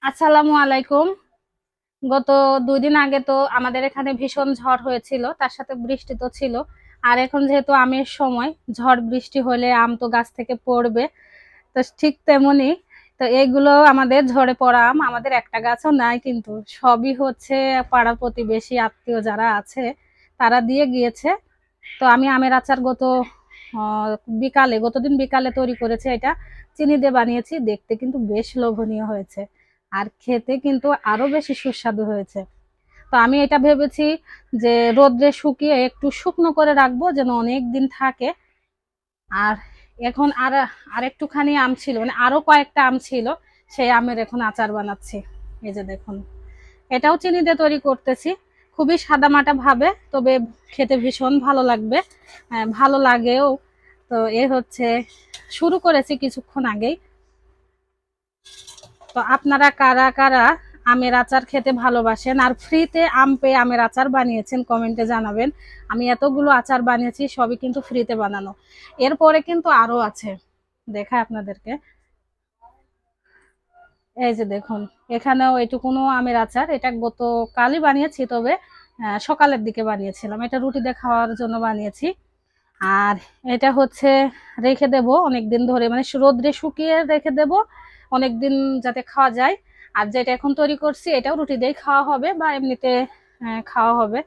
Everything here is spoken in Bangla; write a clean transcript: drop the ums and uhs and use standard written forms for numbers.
আসসালামু আলাইকুম। গত 2 দিন আগে তো আমাদের এখানে ভীষণ ঝড় হয়েছিল, তার সাথে বৃষ্টি তো ছিল। আর এখন যেহেতু আমের সময়, ঝড় বৃষ্টি হলে আম তো গাছ থেকে পড়বে। তো ঠিক তেমনি তো এইগুলো আমাদের ঝরে পড়া আম, আমাদের একটা গাছও নাই, কিন্তু সবই হচ্ছে পাড়া প্রতিবেশী আত্মীয় যারা আছে তারা দিয়ে গিয়েছে। তো আমি আমের আচার আহ, গতদিন বিকালে তৈরি করেছি। এটা চিনি দিয়ে বানিয়েছি, দেখতে কিন্তু বেশ লোভনীয় হয়েছে আর খেতে কিন্তু আরো বেশি সুস্বাদু হয়েছে। তো আমি এটা ভেবেছি যে রোদ্রে শুকিয়ে একটু শুকনো করে রাখবো যেন অনেক দিন থাকে। আর এখন আর একটুখানি আম ছিল, মানে আরো কয়েকটা আম ছিল, সেই আমের এখন আচার বানাচ্ছি। এই যে দেখুন, এটাও চিনি দিয়ে তৈরি করতেছি, খুবই সাদামাটা ভাবে, তবে খেতে ভীষণ ভালো লাগবে, ভালো লাগেও। তো হচ্ছে শুরু করেছি কিছুক্ষণ আগেই। তো আপনারা কারা কারা আমের আচার খেতে ভালোবাসেন আর ফ্রিতে আম পেয়ে আমের আচার বানিয়েছেন কমেন্টে জানাবেন। আমি এতগুলো আচার বানিয়েছি, সবই কিন্তু ফ্রিতে বানানো। এরপরে কিন্তু আরো আছে, দেখায় আপনাদেরকে। এই যে দেখুন, এখানেও এটুকুনো আমের আচার, এটা গতকালই বানিয়েছি, তবে সকালের দিকে বানিয়েছিলাম, এটা রুটি দিয়ে খাওয়ার জন্য বানিয়েছি। আর এটা হচ্ছে রেখে দেব অনেকদিন ধরে, মানে রোদ্রে শুকিয়ে রেখে দেব অনেকদিন যাতে খাওয়া যায়। আর যেটা এখন তৈরি করছি এটাও রুটি দিয়ে খাওয়া হবে বা এমনিতে খাওয়া হবে।